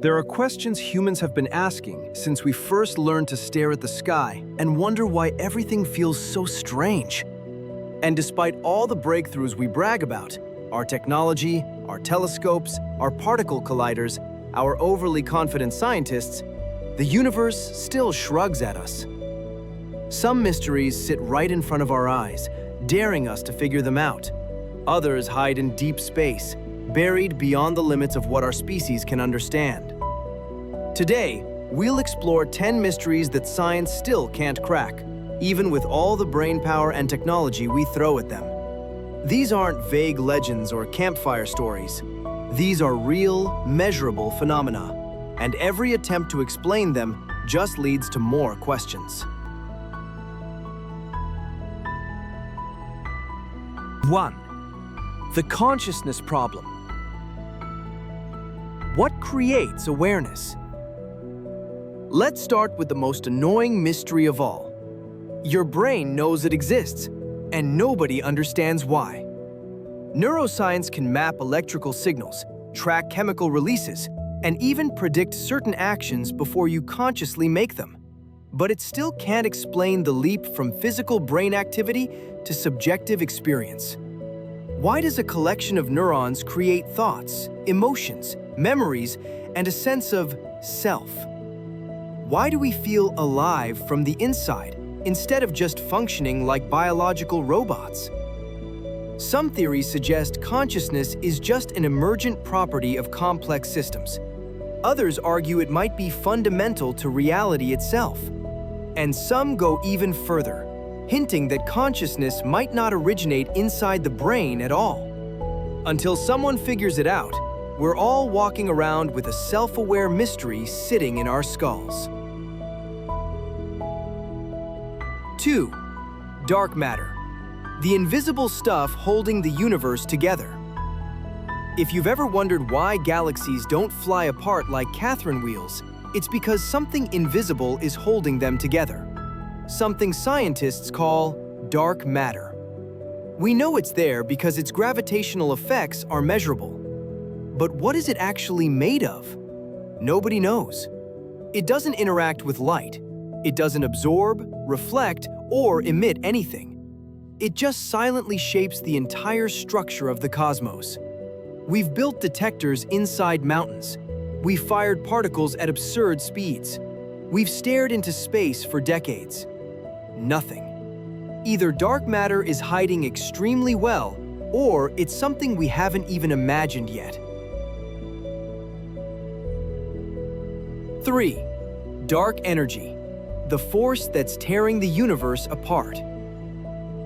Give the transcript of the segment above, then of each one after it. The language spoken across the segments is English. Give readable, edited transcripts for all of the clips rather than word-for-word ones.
There are questions humans have been asking since we first learned to stare at the sky and wonder why everything feels so strange. And despite all the breakthroughs we brag about, our technology, our telescopes, our particle colliders, our overly confident scientists, the universe still shrugs at us. Some mysteries sit right in front of our eyes, daring us to figure them out. Others hide in deep space, buried beyond the limits of what our species can understand. Today, we'll explore 10 mysteries that science still can't crack, even with all the brainpower and technology we throw at them. These aren't vague legends or campfire stories. These are real, measurable phenomena, and every attempt to explain them just leads to more questions. 1. The consciousness problem. What creates awareness? Let's start with the most annoying mystery of all. Your brain knows it exists, and nobody understands why. Neuroscience can map electrical signals, track chemical releases, and even predict certain actions before you consciously make them. But it still can't explain the leap from physical brain activity to subjective experience. Why does a collection of neurons create thoughts, emotions, memories, and a sense of self? Why do we feel alive from the inside instead of just functioning like biological robots? Some theories suggest consciousness is just an emergent property of complex systems. Others argue it might be fundamental to reality itself. And some go even further, hinting that consciousness might not originate inside the brain at all. Until someone figures it out, we're all walking around with a self-aware mystery sitting in our skulls. 2. Dark matter. The invisible stuff holding the universe together. If you've ever wondered why galaxies don't fly apart like Catherine wheels, it's because something invisible is holding them together. Something scientists call dark matter. We know it's there because its gravitational effects are measurable. But what is it actually made of? Nobody knows. It doesn't interact with light. It doesn't absorb, reflect, or emit anything. It just silently shapes the entire structure of the cosmos. We've built detectors inside mountains. We've fired particles at absurd speeds. We've stared into space for decades. Nothing. Either dark matter is hiding extremely well, or it's something we haven't even imagined yet. 3. Dark energy. The force that's tearing the universe apart.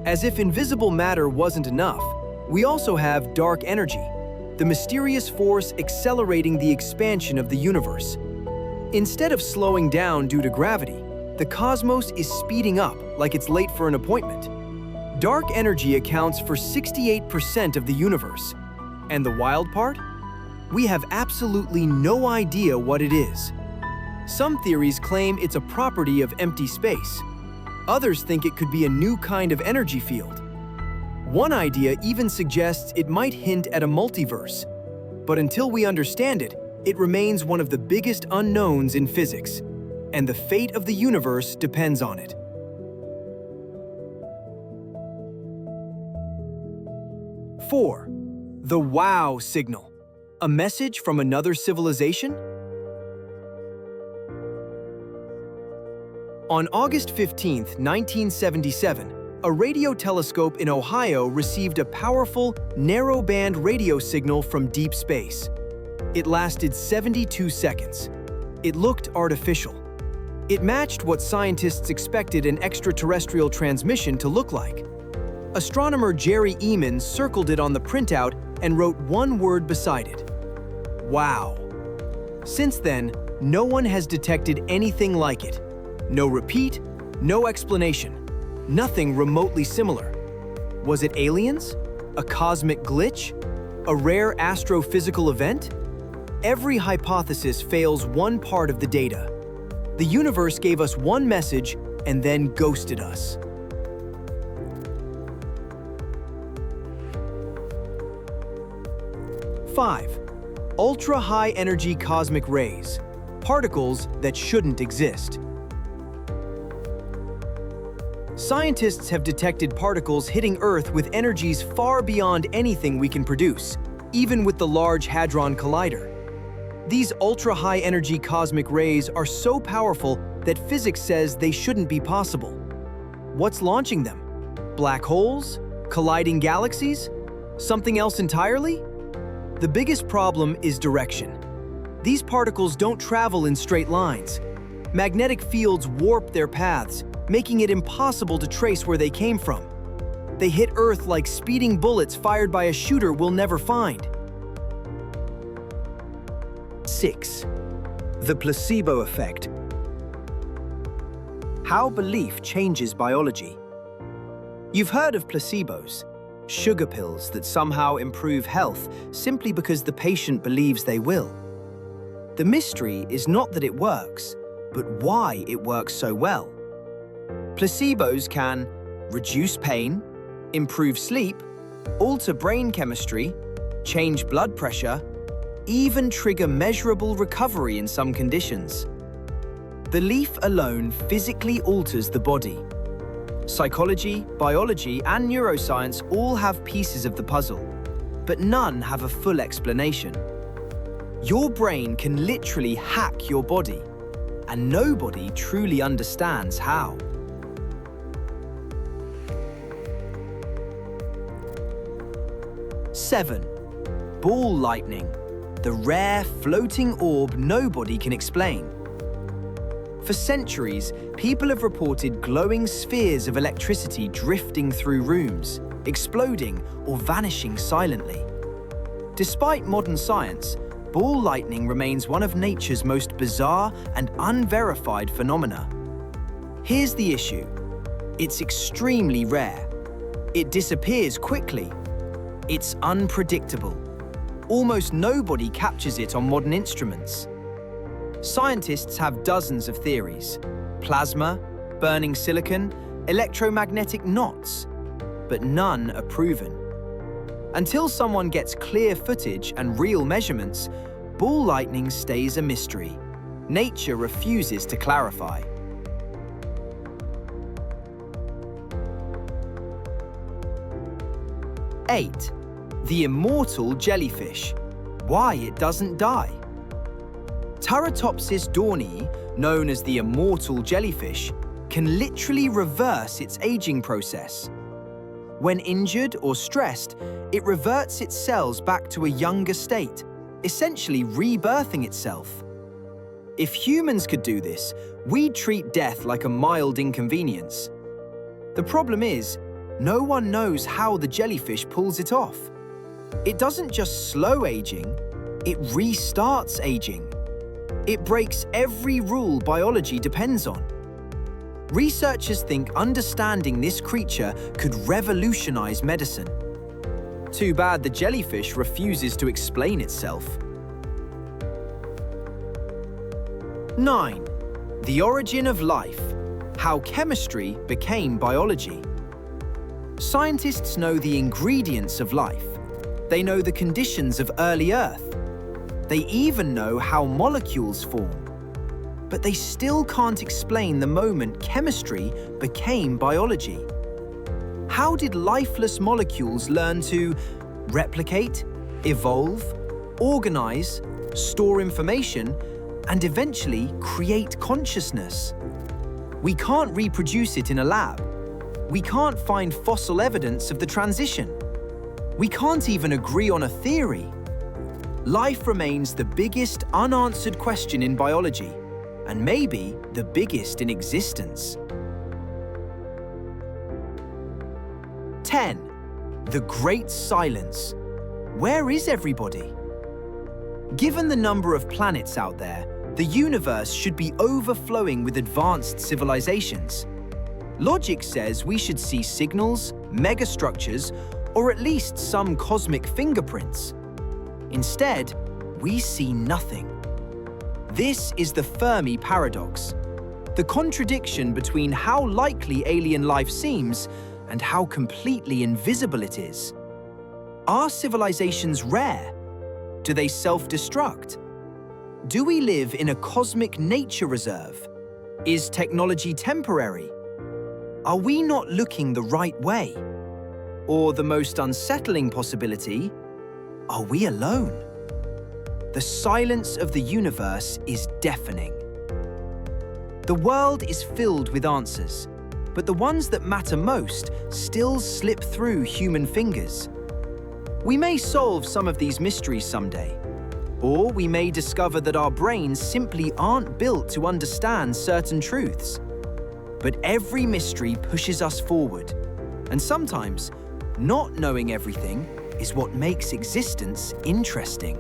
As if invisible matter wasn't enough, we also have dark energy, the mysterious force accelerating the expansion of the universe. Instead of slowing down due to gravity, the cosmos is speeding up like it's late for an appointment. Dark energy accounts for 68% of the universe. And the wild part? We have absolutely no idea what it is. Some theories claim it's a property of empty space. Others think it could be a new kind of energy field. One idea even suggests it might hint at a multiverse. But until we understand it, it remains one of the biggest unknowns in physics. And the fate of the universe depends on it. 4. The wow signal. A message from another civilization? On August 15, 1977, a radio telescope in Ohio received a powerful, narrow-band radio signal from deep space. It lasted 72 seconds. It looked artificial. It matched what scientists expected an extraterrestrial transmission to look like. Astronomer Jerry Eamon circled it on the printout and wrote one word beside it: wow. Since then, no one has detected anything like it. No repeat, no explanation, nothing remotely similar. Was it aliens? A cosmic glitch? A rare astrophysical event? Every hypothesis fails one part of the data. The universe gave us one message and then ghosted us. 5. Ultra-high energy cosmic rays, particles that shouldn't exist. Scientists have detected particles hitting Earth with energies far beyond anything we can produce, even with the Large Hadron Collider. These ultra-high energy cosmic rays are so powerful that physics says they shouldn't be possible. What's launching them? Black holes? Colliding galaxies? Something else entirely? The biggest problem is direction. These particles don't travel in straight lines. Magnetic fields warp their paths, making it impossible to trace where they came from. They hit Earth like speeding bullets fired by a shooter we'll never find. 6. The placebo effect. How belief changes biology. You've heard of placebos, sugar pills that somehow improve health simply because the patient believes they will. The mystery is not that it works, but why it works so well. Placebos can reduce pain, improve sleep, alter brain chemistry, change blood pressure, even trigger measurable recovery in some conditions. The leaf alone physically alters the body. Psychology, biology, and neuroscience all have pieces of the puzzle, but none have a full explanation. Your brain can literally hack your body, and nobody truly understands how. 7. Ball lightning, the rare floating orb nobody can explain. For centuries, people have reported glowing spheres of electricity drifting through rooms, exploding or vanishing silently. Despite modern science, ball lightning remains one of nature's most bizarre and unverified phenomena. Here's the issue. It's extremely rare. It disappears quickly. It's unpredictable. Almost nobody captures it on modern instruments. Scientists have dozens of theories: plasma, burning silicon, electromagnetic knots, but none are proven. Until someone gets clear footage and real measurements, ball lightning stays a mystery. Nature refuses to clarify. 8. The immortal jellyfish. Why it doesn't die. Turritopsis dohrnii, known as the immortal jellyfish, can literally reverse its aging process. When injured or stressed, it reverts its cells back to a younger state, essentially rebirthing itself. If humans could do this, we'd treat death like a mild inconvenience. The problem is, no one knows how the jellyfish pulls it off. It doesn't just slow aging, it restarts aging. It breaks every rule biology depends on. Researchers think understanding this creature could revolutionize medicine. Too bad the jellyfish refuses to explain itself. 9. The origin of life. How chemistry became biology. Scientists know the ingredients of life. They know the conditions of early Earth. They even know how molecules form. But they still can't explain the moment chemistry became biology. How did lifeless molecules learn to replicate, evolve, organize, store information, and eventually create consciousness? We can't reproduce it in a lab. We can't find fossil evidence of the transition. We can't even agree on a theory. Life remains the biggest unanswered question in biology, and maybe the biggest in existence. 10. The Great Silence. Where is everybody? Given the number of planets out there, the universe should be overflowing with advanced civilizations. Logic says we should see signals, megastructures, or at least some cosmic fingerprints. Instead, we see nothing. This is the Fermi paradox, the contradiction between how likely alien life seems and how completely invisible it is. Are civilizations rare? Do they self-destruct? Do we live in a cosmic nature reserve? Is technology temporary? Are we not looking the right way? Or the most unsettling possibility, are we alone? The silence of the universe is deafening. The world is filled with answers, but the ones that matter most still slip through human fingers. We may solve some of these mysteries someday, or we may discover that our brains simply aren't built to understand certain truths. But every mystery pushes us forward, and sometimes not knowing everything is what makes existence interesting.